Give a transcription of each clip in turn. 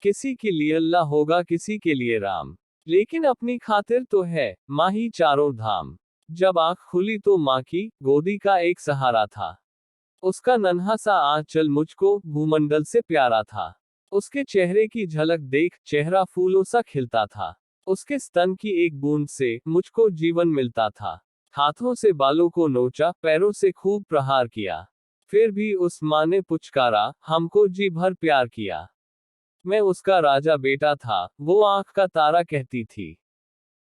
किसी के लिए अल्लाह होगा, किसी के लिए राम, लेकिन अपनी खातिर तो है माँ ही चारों धाम। जब आंख खुली तो माँ की गोदी का एक सहारा था। उसका नन्हा सा आंचल मुझको भूमंडल से प्यारा था। उसके चेहरे की झलक देख चेहरा फूलों सा खिलता था। उसके स्तन की एक बूंद से मुझको जीवन मिलता था। हाथों से बालों को नोचा, पैरों से खूब प्रहार किया, फिर भी उस माँ ने पुचकारा, हमको जी भर प्यार किया। मैं उसका राजा बेटा था, वो आंख का तारा कहती थी।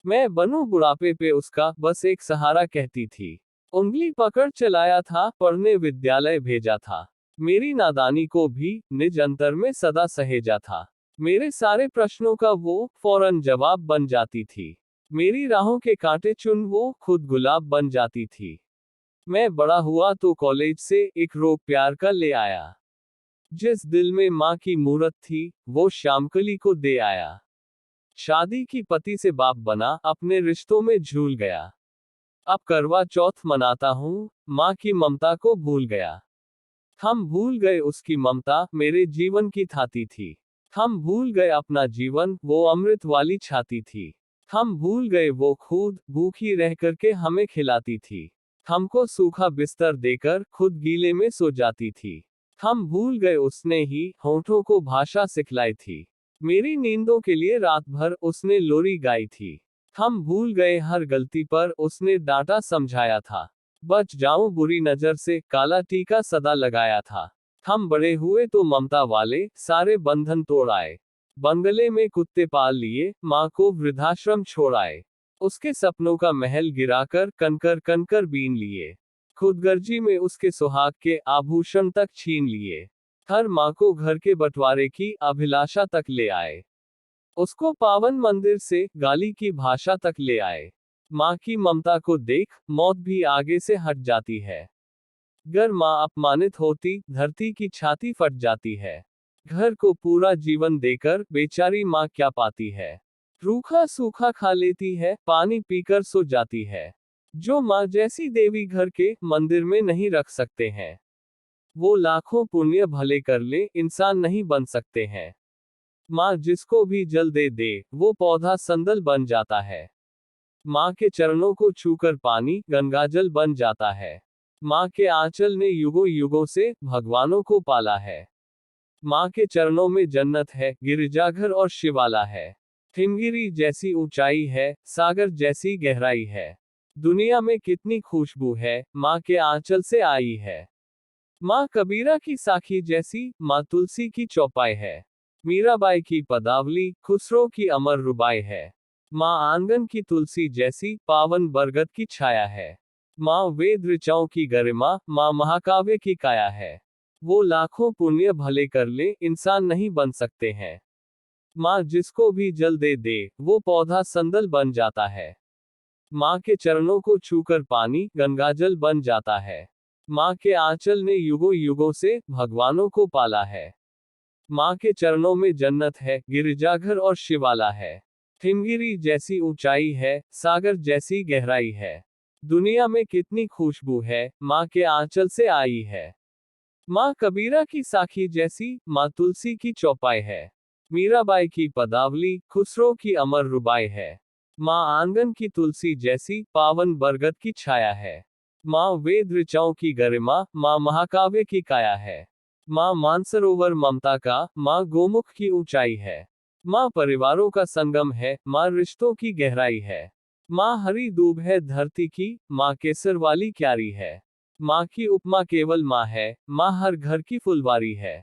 मैं बनूं बुढ़ापे पे उसका बस एक सहारा कहती थी। उंगली पकड़ चलाया था, पढ़ने विद्यालय भेजा था। मेरी नादानी को भी निज अंतर में सदा सहेजा था। मेरे सारे प्रश्नों का वो फौरन जवाब बन जाती थी। मेरी राहों के कांटे चुन वो खुद गुलाब बन जाती थी। मैं बड़ा हुआ तो कॉलेज से एक रोग प्यार का ले आया। जिस दिल में माँ की मूरत थी, वो श्यामकली को दे आया। शादी की पति से बाप बना, अपने रिश्तों में झूल गया। अब करवा चौथ मनाता हूँ, माँ की ममता को भूल गया। हम भूल गए उसकी ममता, मेरे जीवन की थाती थी। हम भूल गए अपना जीवन, वो अमृत वाली छाती थी। हम भूल गए वो खुद भूखी रह करके हमें खिलाती थी। हमको सूखा बिस्तर देकर खुद गीले में सो जाती थी। हम भूल गए उसने ही होठों को भाषा सिखलाई थी। मेरी नींदों के लिए रात भर उसने लोरी गाई थी। हम भूल गए हर गलती पर उसने डांटा समझाया था। बच जाऊं बुरी नजर से काला टीका सदा लगाया था। हम बड़े हुए तो ममता वाले सारे बंधन तोड़ आए। बंगले में कुत्ते पाल लिए, माँ को वृद्धाश्रम छोड़ आए। उसके सपनों का महल गिराकर कनकर कनकर बीन लिए। खुदगर्जी में उसके सुहाग के आभूषण तक छीन लिए। हर माँ को घर के बंटवारे की अभिलाषा तक ले आए। उसको पावन मंदिर से गाली की भाषा तक ले आए। माँ की ममता को देख मौत भी आगे से हट जाती है। गर माँ अपमानित होती, धरती की छाती फट जाती है। घर को पूरा जीवन देकर बेचारी माँ क्या पाती है। रूखा सूखा खा लेती है, पानी पीकर सो जाती है। जो माँ जैसी देवी घर के मंदिर में नहीं रख सकते हैं, वो लाखों पुण्य भले कर ले इंसान नहीं बन सकते हैं। माँ जिसको भी जल दे दे, वो पौधा संदल बन जाता है। माँ के चरणों को छूकर पानी गंगाजल बन जाता है। माँ के आंचल ने युगों युगों से भगवानों को पाला है। माँ के चरणों में जन्नत है, गिरजाघर और शिवाला है। हिमगिरी जैसी ऊंचाई है, सागर जैसी गहराई है। दुनिया में कितनी खुशबू है, माँ के आंचल से आई है। माँ कबीरा की साखी जैसी, माँ तुलसी की चौपाई है। मीराबाई की पदावली, खुसरो की अमर रुबाई है। माँ आंगन की तुलसी जैसी, पावन बरगद की छाया है। माँ वेद ऋचाओं की गरिमा, माँ महाकाव्य की काया है। वो लाखों पुण्य भले कर ले इंसान नहीं बन सकते हैं। माँ जिसको भी जल दे दे, वो पौधा संदल बन जाता है। माँ के चरणों को छूकर पानी गंगाजल बन जाता है। माँ के आंचल ने युगों युगों से भगवानों को पाला है। माँ के चरणों में जन्नत है, गिरजाघर और शिवाला है। हिमगिरी जैसी ऊंचाई है, सागर जैसी गहराई है। दुनिया में कितनी खुशबू है, माँ के आंचल से आई है। माँ कबीरा की साखी जैसी, माँ तुलसी की चौपाई है। मीराबाई की पदावली, खुसरो की अमर रुबाई है। माँ आंगन की तुलसी जैसी, पावन बरगद की छाया है। माँ वेद ऋचाओं की गरिमा, माँ महाकाव्य की काया है। माँ मानसरोवर ममता का, माँ गोमुख की ऊंचाई है। माँ परिवारों का संगम है, माँ रिश्तों की गहराई है। माँ हरी दूब है धरती की, माँ केसर वाली क्यारी है। माँ की उपमा केवल माँ है, माँ हर घर की फुलवारी है।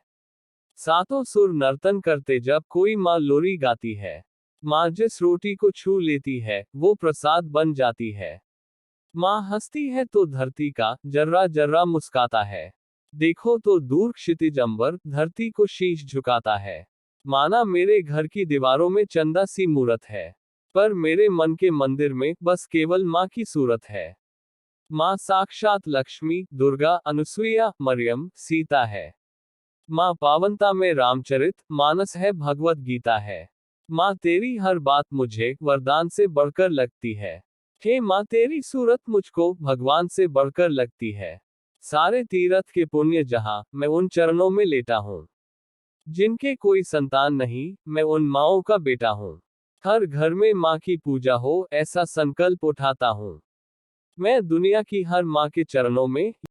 सातों सुर नर्तन करते जब कोई माँ लोरी गाती है। माँ जिस रोटी को छू लेती है, वो प्रसाद बन जाती है। माँ हंसती है तो धरती का जर्रा जर्रा मुस्काता है। देखो तो दूर क्षितिज अंबर, धरती को शीश झुकाता है। माना मेरे घर की दीवारों में चंदा सी मूरत है, पर मेरे मन के मंदिर में बस केवल माँ की सूरत है। माँ साक्षात लक्ष्मी, दुर्गा, अनुसुईया, मरियम, सीता है। माँ पावनता में रामचरित मानस है, भगवत गीता है। माँ तेरी हर बात मुझे वरदान से बढ़कर लगती है। हे माँ तेरी सूरत मुझको भगवान से बढ़कर लगती है। सारे तीरथ के पुण्य जहाँ, मैं उन चरणों में लेटा हूँ। जिनके कोई संतान नहीं, मैं उन माँओं का बेटा हूँ। हर घर में माँ की पूजा हो, ऐसा संकल्प उठाता हूँ। मैं दुनिया की हर माँ के चरणों में